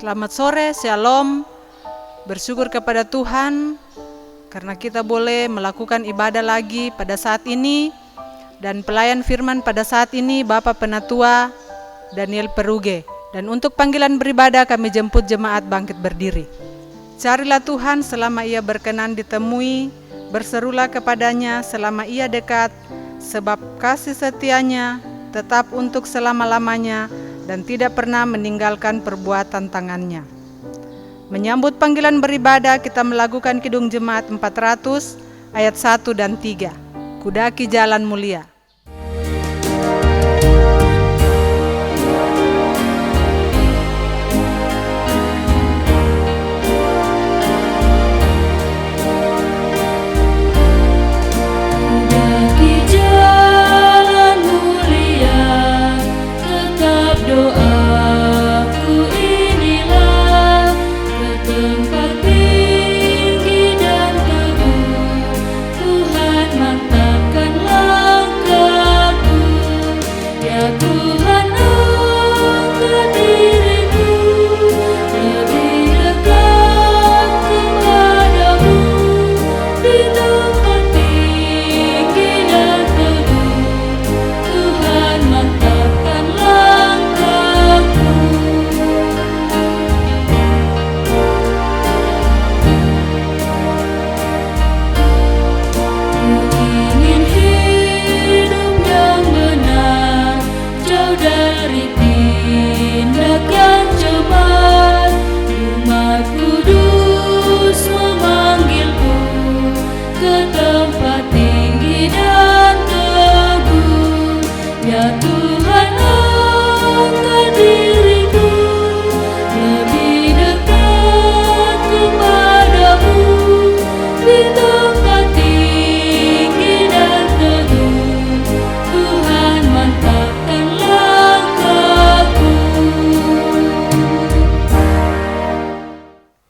Selamat sore, Shalom. Bersyukur kepada Tuhan karena kita boleh melakukan ibadah lagi pada saat ini. Dan pelayan firman pada saat ini Bapak Penatua Daniel Peruge. Dan untuk panggilan beribadah kami jemput jemaat bangkit berdiri. Carilah Tuhan selama Ia berkenan ditemui, berserulah kepadanya selama Ia dekat, sebab kasih setianya tetap untuk selama-lamanya dan tidak pernah meninggalkan perbuatan tangannya. Menyambut panggilan beribadah, kita melakukan Kidung Jemaat 400 ayat 1 dan 3. Kudaki jalan mulia.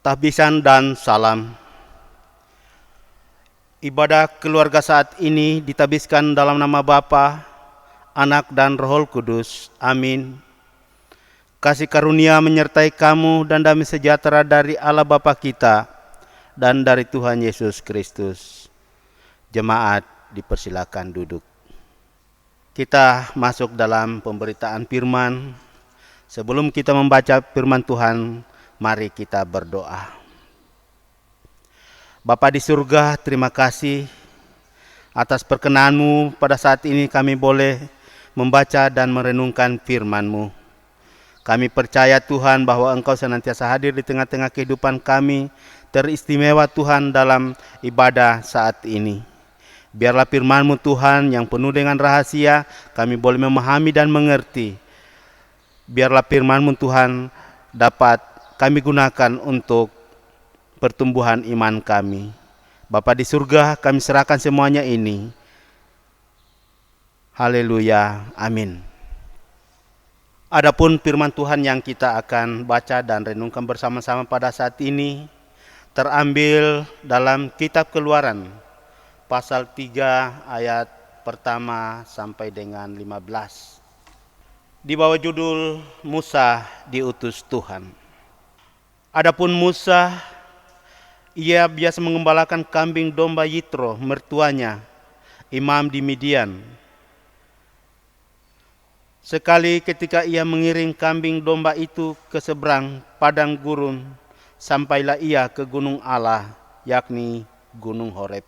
Tahbisan dan salam. Ibadah keluarga saat ini ditabiskan dalam nama Bapa, Anak dan Roh Kudus. Amin. Kasih karunia menyertai kamu dan damai sejahtera dari Allah Bapa kita dan dari Tuhan Yesus Kristus. Jemaat dipersilakan duduk. Kita masuk dalam pemberitaan firman. Sebelum kita membaca firman Tuhan, mari kita berdoa. Bapa di surga, terima kasih atas perkenan-Mu pada saat ini kami boleh membaca dan merenungkan firman-Mu. Kami percaya Tuhan bahwa Engkau senantiasa hadir di tengah-tengah kehidupan kami, teristimewa Tuhan dalam ibadah saat ini. Biarlah firman-Mu Tuhan yang penuh dengan rahasia, kami boleh memahami dan mengerti. Biarlah firman-Mu Tuhan dapat kami gunakan untuk pertumbuhan iman kami. Bapa di surga, kami serahkan semuanya ini. Haleluya, amin. Adapun firman Tuhan yang kita akan baca dan renungkan bersama-sama pada saat ini terambil dalam kitab Keluaran pasal 3 ayat pertama sampai dengan 15. Di bawah judul Musa diutus Tuhan. Adapun Musa, ia biasa mengembalakan kambing domba Yitro, mertuanya, imam di Midian. Sekali ketika ia mengiring kambing domba itu ke seberang padang gurun, sampailah ia ke gunung Allah, yakni Gunung Horeb.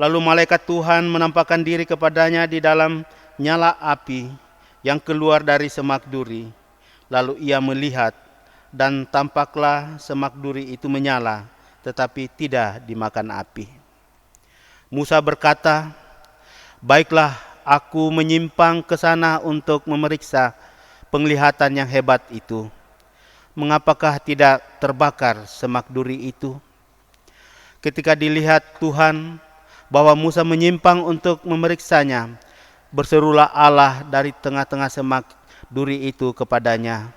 Lalu malaikat Tuhan menampakkan diri kepadanya di dalam nyala api yang keluar dari semak duri. Lalu ia melihat, dan tampaklah semak duri itu menyala, tetapi tidak dimakan api. Musa berkata, "Baiklah, aku menyimpang ke sana untuk memeriksa penglihatan yang hebat itu. Mengapakah tidak terbakar semak duri itu?" Ketika dilihat Tuhan bahwa Musa menyimpang untuk memeriksanya, berserulah Allah dari tengah-tengah semak duri itu kepadanya,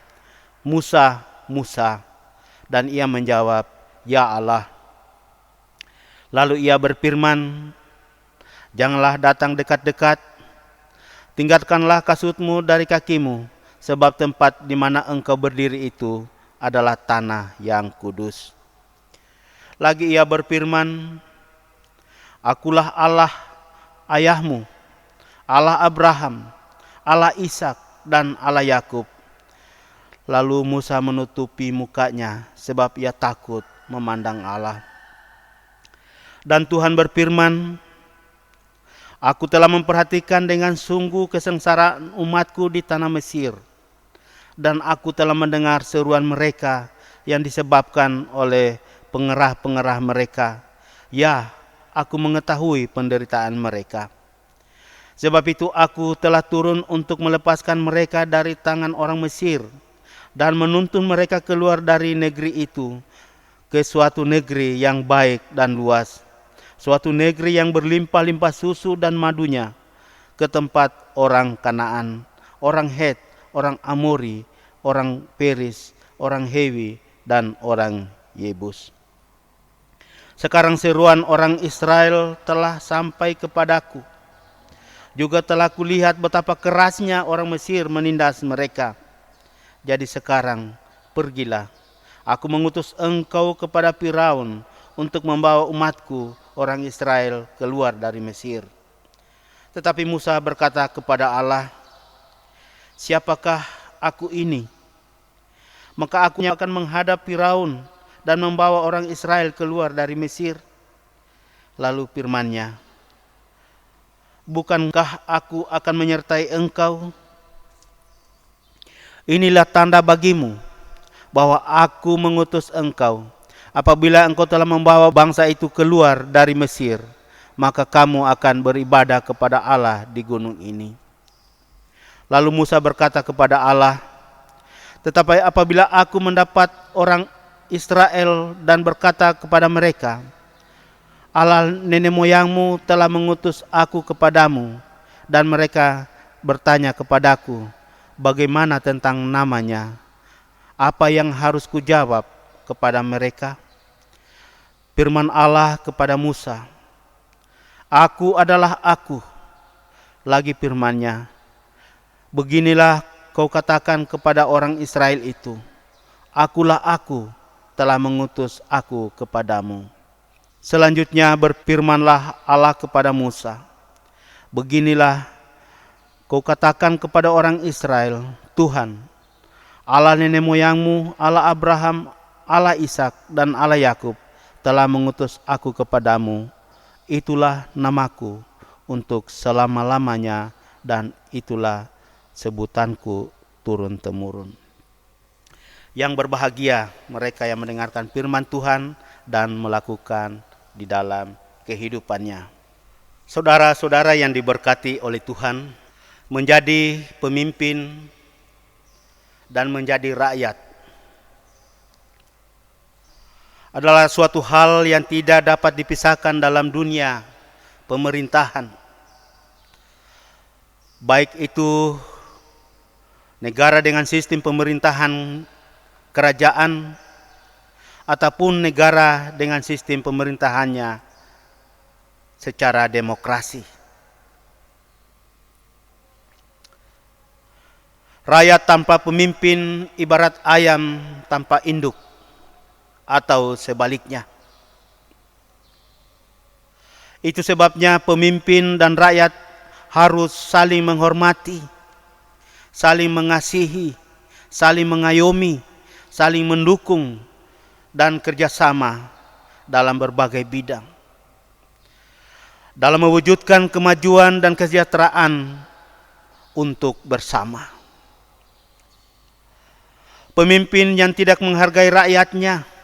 "Musa, Musa." Dan ia menjawab, "Ya Allah." Lalu ia berfirman, "Janganlah datang dekat-dekat, tinggalkanlah kasutmu dari kakimu, sebab tempat di mana engkau berdiri itu adalah tanah yang kudus. Lagi ia berfirman, Akulah Allah ayahmu, Allah Abraham, Allah Ishak, dan Allah Yakub. Lalu Musa menutupi mukanya sebab ia takut memandang Allah. Dan Tuhan berfirman, Aku telah memperhatikan dengan sungguh kesengsaraan umatku di tanah Mesir, dan aku telah mendengar seruan mereka yang disebabkan oleh pengerah-pengerah mereka. Ya, aku mengetahui penderitaan mereka. Sebab itu aku telah turun untuk melepaskan mereka dari tangan orang Mesir dan menuntun mereka keluar dari negeri itu ke suatu negeri yang baik dan luas, suatu negeri yang berlimpah-limpah susu dan madunya, ke tempat orang Kanaan, orang Het, orang Amori, orang Peris, orang Hewi, dan orang Yebus. Sekarang seruan orang Israel telah sampai kepadaku. Juga telah kulihat betapa kerasnya orang Mesir menindas mereka. Jadi sekarang pergilah, aku mengutus engkau kepada Firaun untuk membawa umatku orang Israel keluar dari Mesir. Tetapi Musa berkata kepada Allah, Siapakah aku ini? Maka aku akan menghadap Firaun dan membawa orang Israel keluar dari Mesir. Lalu firman-Nya, Bukankah aku akan menyertai engkau? Inilah tanda bagimu bahwa aku mengutus engkau. Apabila engkau telah membawa bangsa itu keluar dari Mesir, maka kamu akan beribadah kepada Allah di gunung ini. Lalu Musa berkata kepada Allah, Tetapi apabila aku mendapat orang Israel dan berkata kepada mereka, Allah nenek moyangmu telah mengutus aku kepadamu, dan mereka bertanya kepadaku, bagaimana tentang namanya? Apa yang harus kujawab kepada mereka? Firman Allah kepada Musa, Aku adalah aku. Lagi firman-Nya, Beginilah kau katakan kepada orang Israel itu, Akulah aku, telah mengutus aku kepadamu. Selanjutnya berfirmanlah Allah kepada Musa, Beginilah kau katakan kepada orang Israel, Tuhan, Allah nenek moyangmu, Allah Abraham, Allah Ishak, dan Allah Yakub telah mengutus aku kepadamu. Itulah namaku untuk selama-lamanya, dan itulah sebutanku turun-temurun. Yang berbahagia mereka yang mendengarkan firman Tuhan dan melakukan di dalam kehidupannya. Saudara-saudara yang diberkati oleh Tuhan, menjadi pemimpin dan menjadi rakyat adalah suatu hal yang tidak dapat dipisahkan dalam dunia pemerintahan. Baik itu negara dengan sistem pemerintahan kerajaan ataupun negara dengan sistem pemerintahannya secara demokrasi. Rakyat tanpa pemimpin ibarat ayam tanpa induk, atau sebaliknya. Itu sebabnya pemimpin dan rakyat harus saling menghormati, saling mengasihi, saling mengayomi, saling mendukung, dan kerjasama dalam berbagai bidang. Dalam mewujudkan kemajuan dan kesejahteraan untuk bersama. Pemimpin yang tidak menghargai rakyatnya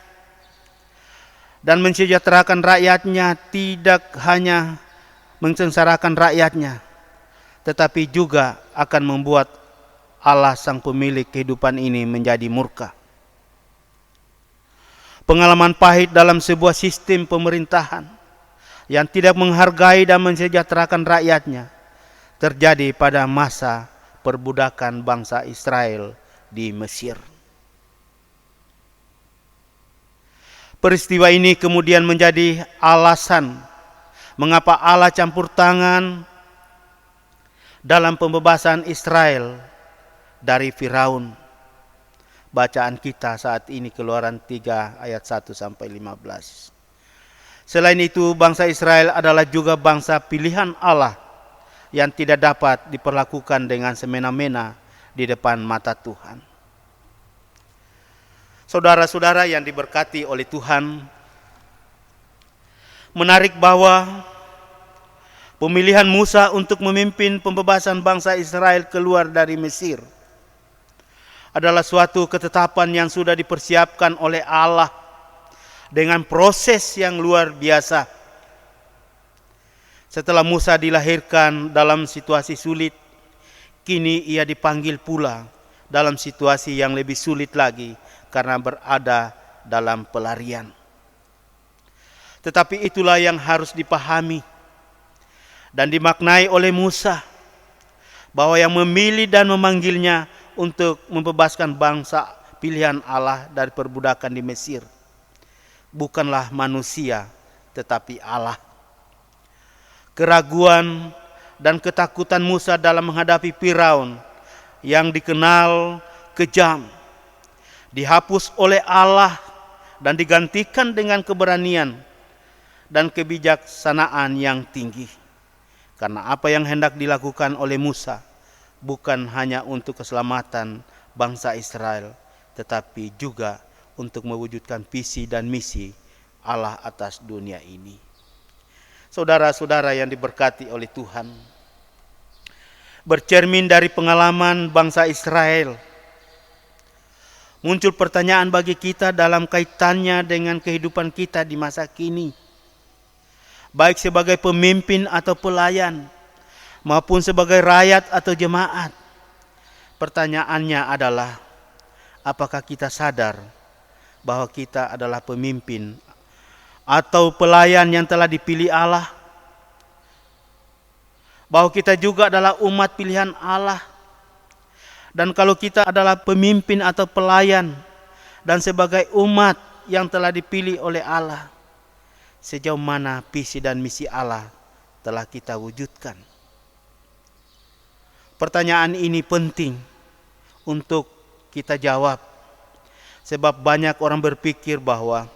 dan mensejahterakan rakyatnya tidak hanya mensengsarakan rakyatnya, tetapi juga akan membuat Allah sang pemilik kehidupan ini menjadi murka. Pengalaman pahit dalam sebuah sistem pemerintahan yang tidak menghargai dan mensejahterakan rakyatnya terjadi pada masa perbudakan bangsa Israel di Mesir. Peristiwa ini kemudian menjadi alasan mengapa Allah campur tangan dalam pembebasan Israel dari Firaun. Bacaan kita saat ini Keluaran 3 ayat 1 sampai 15. Selain itu, bangsa Israel adalah juga bangsa pilihan Allah yang tidak dapat diperlakukan dengan semena-mena di depan mata Tuhan. Saudara-saudara yang diberkati oleh Tuhan, menarik bahwa pemilihan Musa untuk memimpin pembebasan bangsa Israel keluar dari Mesir adalah suatu ketetapan yang sudah dipersiapkan oleh Allah dengan proses yang luar biasa. Setelah Musa dilahirkan dalam situasi sulit, kini ia dipanggil pula dalam situasi yang lebih sulit lagi karena berada dalam pelarian. Tetapi itulah yang harus dipahami dan dimaknai oleh Musa, bahwa yang memilih dan memanggilnya untuk membebaskan bangsa pilihan Allah dari perbudakan di Mesir bukanlah manusia, tetapi Allah. Keraguan dan ketakutan Musa dalam menghadapi Firaun yang dikenal kejam dihapus oleh Allah dan digantikan dengan keberanian dan kebijaksanaan yang tinggi. Karena apa yang hendak dilakukan oleh Musa bukan hanya untuk keselamatan bangsa Israel, tetapi juga untuk mewujudkan visi dan misi Allah atas dunia ini. Saudara-saudara yang diberkati oleh Tuhan, bercermin dari pengalaman bangsa Israel, muncul pertanyaan bagi kita dalam kaitannya dengan kehidupan kita di masa kini, baik sebagai pemimpin atau pelayan, maupun sebagai rakyat atau jemaat. Pertanyaannya adalah, apakah kita sadar bahwa kita adalah pemimpin atau pelayan yang telah dipilih Allah? Bahwa kita juga adalah umat pilihan Allah. Dan kalau kita adalah pemimpin atau pelayan dan sebagai umat yang telah dipilih oleh Allah, sejauh mana visi dan misi Allah telah kita wujudkan? Pertanyaan ini penting untuk kita jawab, sebab banyak orang berpikir bahwa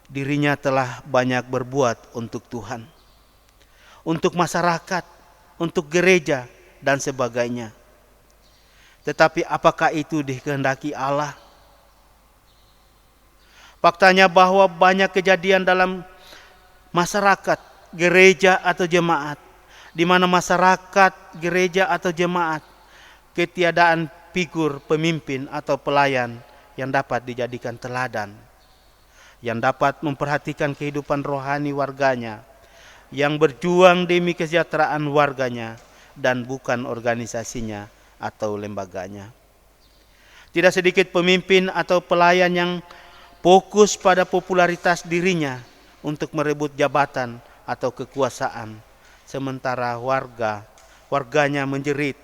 dirinya telah banyak berbuat untuk Tuhan, untuk masyarakat, untuk gereja, dan sebagainya. Tetapi apakah itu dikehendaki Allah? Faktanya bahwa banyak kejadian dalam masyarakat, gereja atau jemaat, di mana masyarakat, gereja atau jemaat ketiadaan figur pemimpin atau pelayan yang dapat dijadikan teladan, yang dapat memperhatikan kehidupan rohani warganya, yang berjuang demi kesejahteraan warganya dan bukan organisasinya atau lembaganya. Tidak sedikit pemimpin atau pelayan yang fokus pada popularitas dirinya untuk merebut jabatan atau kekuasaan, sementara warganya menjerit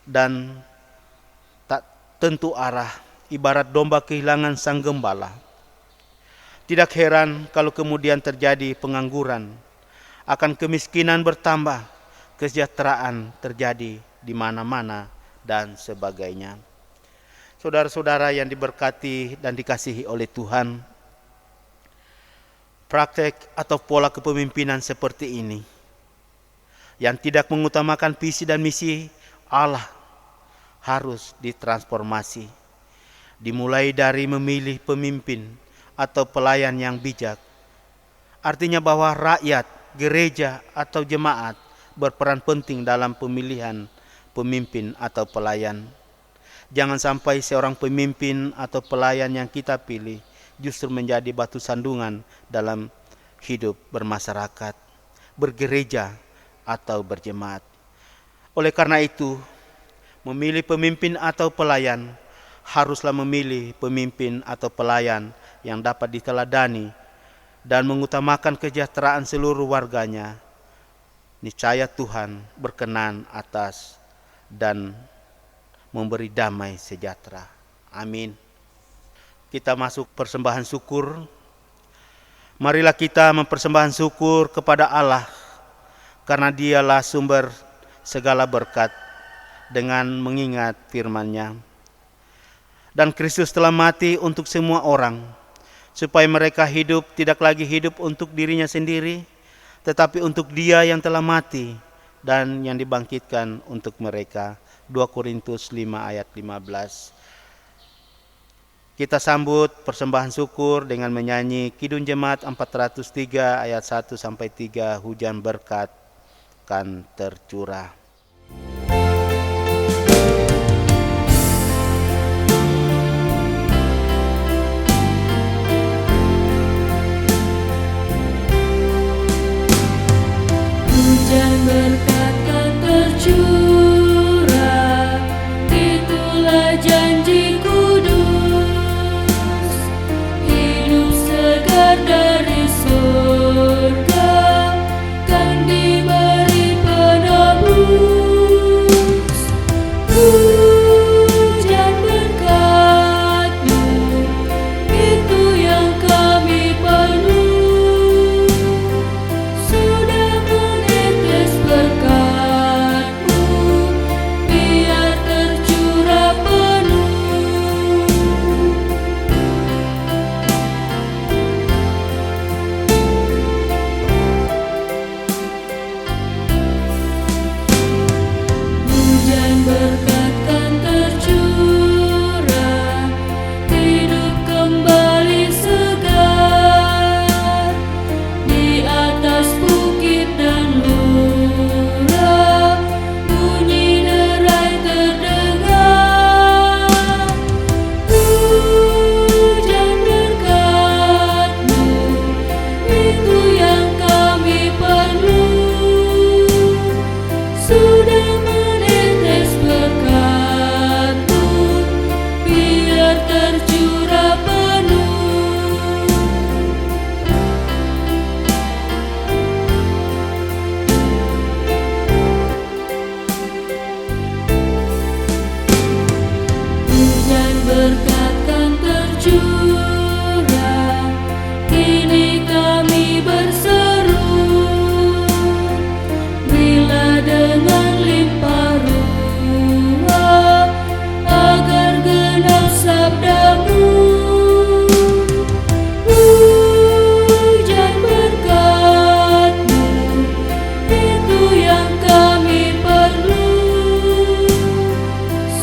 dan tak tentu arah, ibarat domba kehilangan sang gembala. Tidak heran kalau kemudian terjadi pengangguran, akan kemiskinan bertambah, kesejahteraan terjadi di mana-mana, dan sebagainya. Saudara-saudara yang diberkati dan dikasihi oleh Tuhan, praktek atau pola kepemimpinan seperti ini yang tidak mengutamakan visi dan misi Allah harus ditransformasi, dimulai dari memilih pemimpin atau pelayan yang bijak. Artinya bahwa rakyat, gereja atau jemaat berperan penting dalam pemilihan pemimpin atau pelayan. Jangan sampai seorang pemimpin atau pelayan yang kita pilih justru menjadi batu sandungan dalam hidup bermasyarakat, bergereja atau berjemaat. Oleh karena itu, memilih pemimpin atau pelayan haruslah memilih pemimpin atau pelayan yang dapat diteladani dan mengutamakan kesejahteraan seluruh warganya. Niscaya Tuhan berkenan atas dan memberi damai sejahtera. Amin. Kita masuk persembahan syukur. Marilah kita mempersembahkan syukur kepada Allah, karena Dialah sumber segala berkat dengan mengingat firman-Nya. Dan Kristus telah mati untuk semua orang, supaya mereka hidup tidak lagi hidup untuk dirinya sendiri, tetapi untuk Dia yang telah mati dan yang dibangkitkan untuk mereka. 2 Korintus 5 ayat 15. Kita sambut persembahan syukur dengan menyanyi Kidung Jemaat 403 ayat 1 sampai 3, hujan berkat kan tercurah. Hujan berkat kan tercurah, itulah janji kudus. Hidup segar dari surga kan diberi penebus. Hujan berkat-Mu, itu yang kami perlu. Sudah menetes berkat-Mu, biar tercurah penuh. Hujan berkat kan tercurah, hidup kembali segar. Di atas bukit dan lurah, bunyi derai terdengar. Hujan berkat-Mu, itu yang kami perlu. Sudah menetes berkat-Mu, biar tercurah penuh. Hujan berkat kan tercurah, kini kami berseru. Berilah dengan limpah ruah, agar genap sabda-Mu. Hujan berkat-Mu, itu yang kami perlu.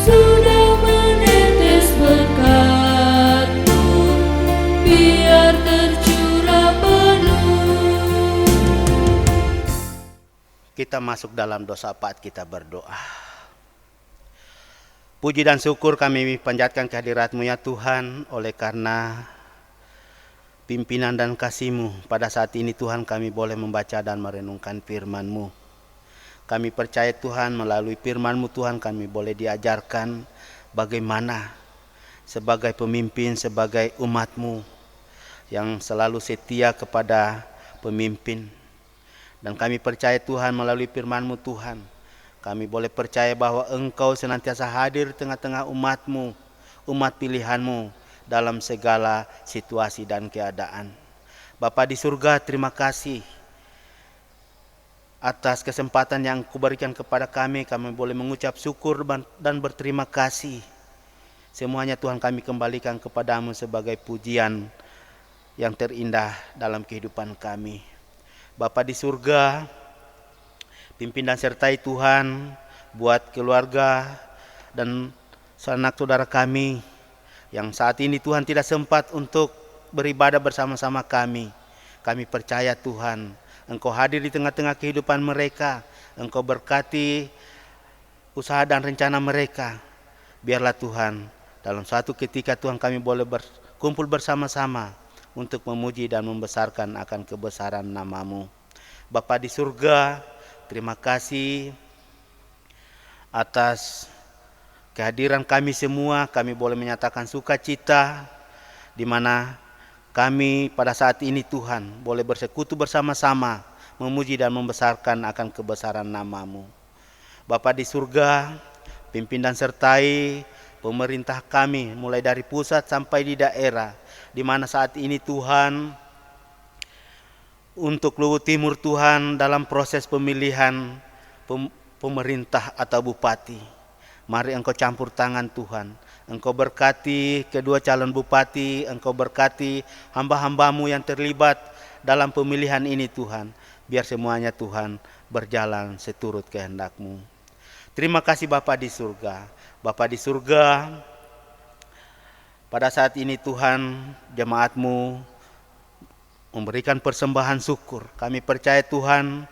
Sudah menetes berkat-Mu, biar tercurah penuh. Kita masuk dalam dosa paat, kita berdoa. Puji dan syukur kami panjatkan kehadirat-Mu ya Tuhan, oleh karena pimpinan dan kasih-Mu. Pada saat ini Tuhan kami boleh membaca dan merenungkan firman-Mu. Kami percaya Tuhan melalui firman-Mu Tuhan kami boleh diajarkan bagaimana sebagai pemimpin, sebagai umat-Mu yang selalu setia kepada pemimpin. Dan kami percaya Tuhan melalui firman-Mu Tuhan, kami boleh percaya bahwa Engkau senantiasa hadir di tengah-tengah umat-Mu, umat pilihan-Mu dalam segala situasi dan keadaan. Bapa di surga, terima kasih atas kesempatan yang Kau berikan kepada kami. Kami boleh mengucap syukur dan berterima kasih. Semuanya Tuhan kami kembalikan kepadamu sebagai pujian yang terindah dalam kehidupan kami. Bapa di surga, pimpin dan sertai Tuhan buat keluarga dan sanak saudara kami yang saat ini Tuhan tidak sempat untuk beribadah bersama-sama kami. Kami percaya Tuhan, Engkau hadir di tengah-tengah kehidupan mereka. Engkau berkati usaha dan rencana mereka. Biarlah Tuhan, dalam suatu ketika Tuhan kami boleh berkumpul bersama-sama untuk memuji dan membesarkan akan kebesaran nama-Mu. Bapa di surga, terima kasih atas kehadiran kami semua. Kami boleh menyatakan sukacita di mana kami pada saat ini Tuhan boleh bersekutu bersama-sama memuji dan membesarkan akan kebesaran nama-Mu. Bapa di surga, pimpin dan sertai pemerintah kami mulai dari pusat sampai di daerah, di mana saat ini Tuhan untuk Luwu Timur Tuhan dalam proses pemilihan pemerintah atau bupati. Mari Engkau campur tangan Tuhan. Engkau berkati kedua calon bupati, Engkau berkati hamba-hambamu yang terlibat dalam pemilihan ini Tuhan. Biar semuanya Tuhan berjalan seturut kehendak-Mu. Terima kasih Bapa di surga. Bapa di surga, pada saat ini Tuhan, jemaat-Mu memberikan persembahan syukur. Kami percaya Tuhan,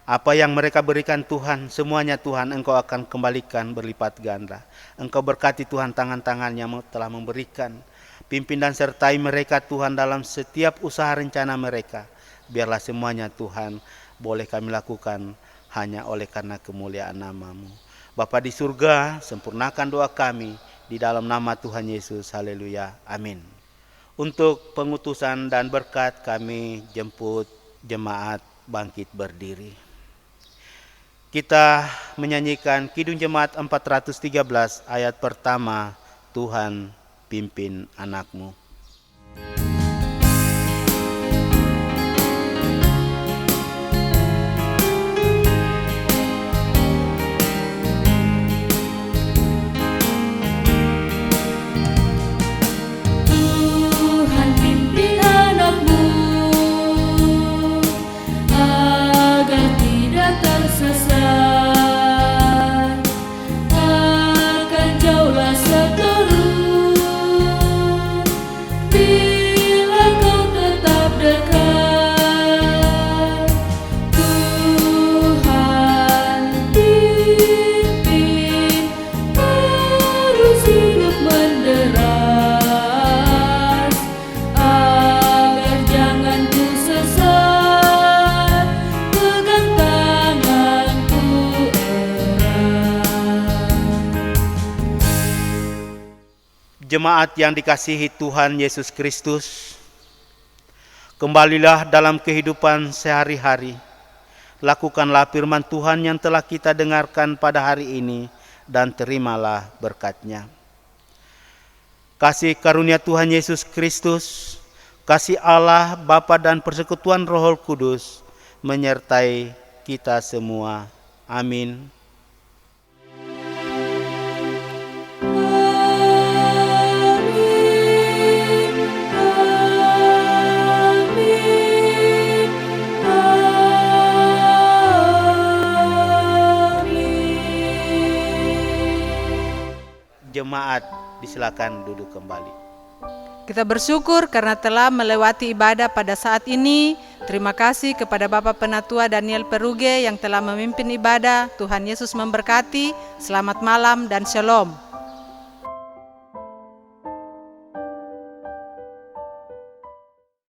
apa yang mereka berikan Tuhan, semuanya Tuhan Engkau akan kembalikan berlipat ganda. Engkau berkati Tuhan tangan-tangan yang telah memberikan. Pimpin dan sertai mereka Tuhan dalam setiap usaha rencana mereka. Biarlah semuanya Tuhan boleh kami lakukan hanya oleh karena kemuliaan nama-Mu. Bapa di surga, sempurnakan doa kami di dalam nama Tuhan Yesus. Haleluya. Amin. Untuk pengutusan dan berkat kami jemput jemaat bangkit berdiri. Kita menyanyikan Kidung Jemaat 413 ayat pertama, Tuhan pimpin anak-Mu. Tuhan pimpin anak-Mu agar tidak tersesat, akan jauhlah seterus bila Kau tetap dekat. Tuhan pimpin terus hidup menderas, agar jangan ku sesat, pegang tanganku erat. Jemaat yang dikasihi Tuhan Yesus Kristus, kembalilah dalam kehidupan sehari-hari. Lakukanlah firman Tuhan yang telah kita dengarkan pada hari ini dan terimalah berkat-Nya. Kasih karunia Tuhan Yesus Kristus, kasih Allah Bapa dan persekutuan Roh Kudus menyertai kita semua. Amin. Jemaat disilakan duduk kembali. Kita bersyukur karena telah melewati ibadah pada saat ini. Terima kasih kepada Bapak Penatua Daniel Peruge yang telah memimpin ibadah. Tuhan Yesus memberkati. Selamat malam dan shalom.